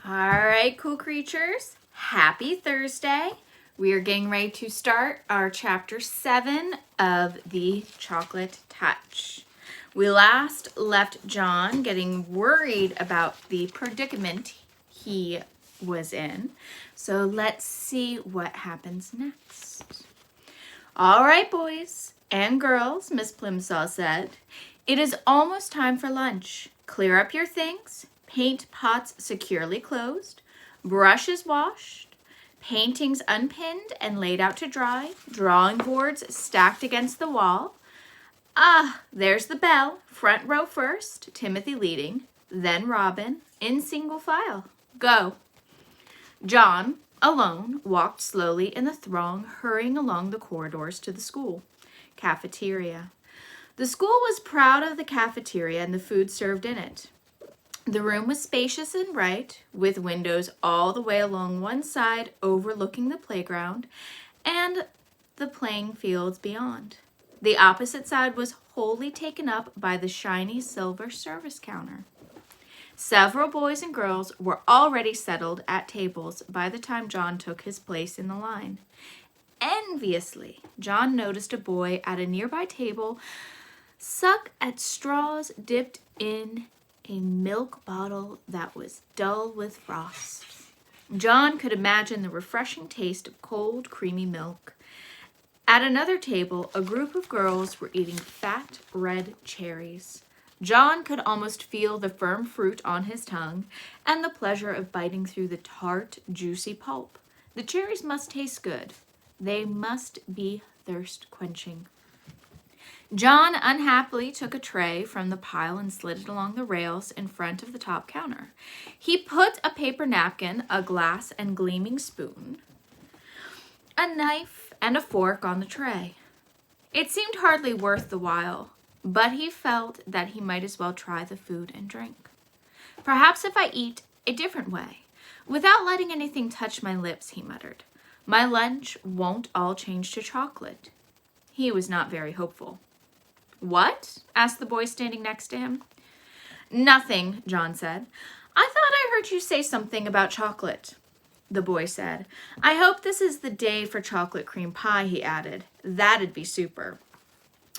All right, cool creatures. Happy Thursday. We are getting ready to start our chapter 7 of The Chocolate Touch. We last left John getting worried about the predicament he was in. So let's see what happens next. All right, boys and girls, Miss Plimsoll said, it is almost time for lunch. Clear up your things. Paint pots securely closed, brushes washed, paintings unpinned and laid out to dry, drawing boards stacked against the wall. Ah, there's the bell. Front row first, Timothy leading, then Robin, in single file. Go. John, alone, walked slowly in the throng, hurrying along the corridors to the school cafeteria. The school was proud of the cafeteria and the food served in it. The room was spacious and bright, with windows all the way along one side overlooking the playground and the playing fields beyond. The opposite side was wholly taken up by the shiny silver service counter. Several boys and girls were already settled at tables by the time John took his place in the line. Enviously, John noticed a boy at a nearby table suck at straws dipped in a milk bottle that was dull with frost. John could imagine the refreshing taste of cold, creamy milk. At another table, a group of girls were eating fat, red cherries. John could almost feel the firm fruit on his tongue and the pleasure of biting through the tart, juicy pulp. The cherries must taste good. They must be thirst-quenching. John unhappily took a tray from the pile and slid it along the rails in front of the top counter. He put a paper napkin, a glass, and gleaming spoon, a knife, and a fork on the tray. It seemed hardly worth the while, but he felt that he might as well try the food and drink. Perhaps if I eat a different way, without letting anything touch my lips, he muttered, my lunch won't all change to chocolate. He was not very hopeful. What? Asked the boy standing next to him. Nothing, John said. I thought I heard you say something about chocolate. The boy said. I hope this is the day for chocolate cream pie, he added. That'd be super.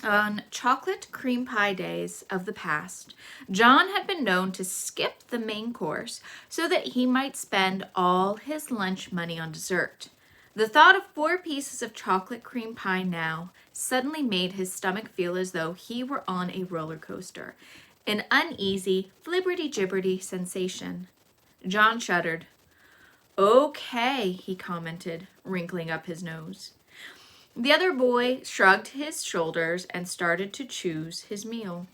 On chocolate cream pie days of the past, John had been known to skip the main course so that he might spend all his lunch money on dessert. The thought of 4 pieces of chocolate cream pie now suddenly made his stomach feel as though he were on a roller coaster, an uneasy, flibberty-gibberty sensation. John shuddered. Okay, he commented, wrinkling up his nose. The other boy shrugged his shoulders and started to choose his meal.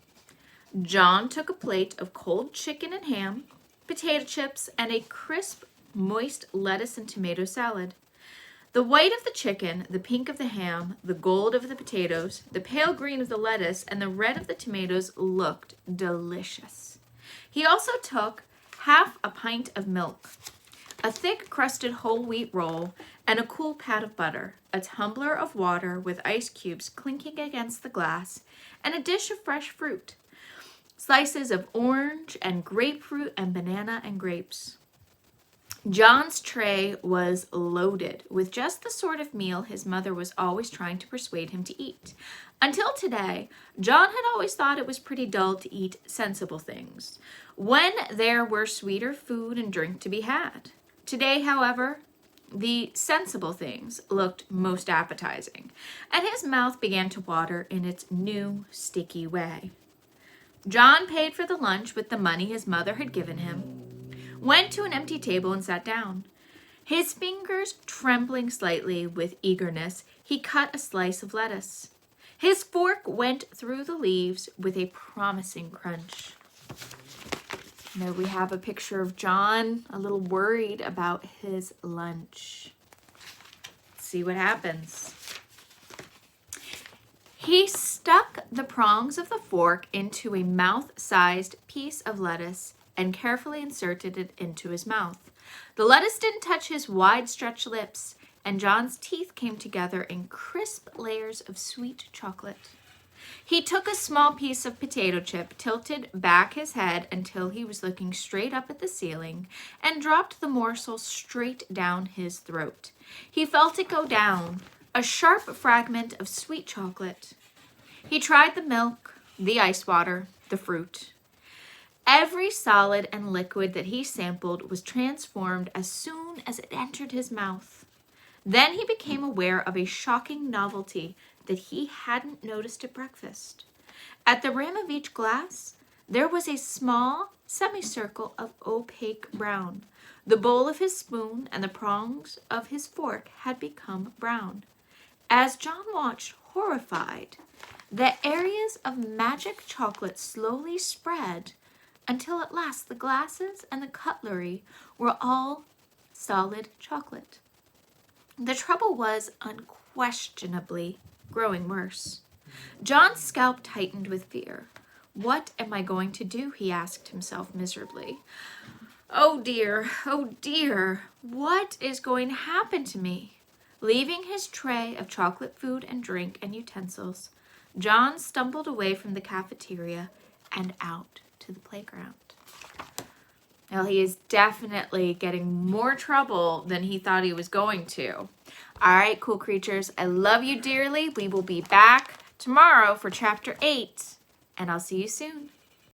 John took a plate of cold chicken and ham, potato chips, and a crisp, moist lettuce and tomato salad. The white of the chicken, the pink of the ham, the gold of the potatoes, the pale green of the lettuce, and the red of the tomatoes looked delicious. He also took half a pint of milk, a thick crusted whole wheat roll, and a cool pat of butter, a tumbler of water with ice cubes clinking against the glass, and a dish of fresh fruit, slices of orange and grapefruit and banana and grapes. John's tray was loaded with just the sort of meal his mother was always trying to persuade him to eat. Until today, John had always thought it was pretty dull to eat sensible things, when there were sweeter food and drink to be had. Today, however, the sensible things looked most appetizing, and his mouth began to water in its new, sticky way. John paid for the lunch with the money his mother had given him, went to an empty table and sat down. His fingers trembling slightly with eagerness, he cut a slice of lettuce. His fork went through the leaves with a promising crunch. There we have a picture of John, a little worried about his lunch. Let's see what happens. He stuck the prongs of the fork into a mouth-sized piece of lettuce and carefully inserted it into his mouth. The lettuce didn't touch his wide-stretched lips, and John's teeth came together in crisp layers of sweet chocolate. He took a small piece of potato chip, tilted back his head until he was looking straight up at the ceiling, and dropped the morsel straight down his throat. He felt it go down, a sharp fragment of sweet chocolate. He tried the milk, the ice water, the fruit. Every solid and liquid that he sampled was transformed as soon as it entered his mouth. Then he became aware of a shocking novelty that he hadn't noticed at breakfast. At the rim of each glass, there was a small semicircle of opaque brown. The bowl of his spoon and the prongs of his fork had become brown. As John watched, horrified, the areas of magic chocolate slowly spread until at last the glasses and the cutlery were all solid chocolate. The trouble was unquestionably growing worse. John's scalp tightened with fear. What am I going to do? He asked himself miserably. Oh dear, what is going to happen to me? Leaving his tray of chocolate food and drink and utensils, John stumbled away from the cafeteria and out to the playground. Well, he is definitely getting more trouble than he thought he was going to. All right, cool creatures, I love you dearly. We will be back tomorrow for chapter 8, and I'll see you soon.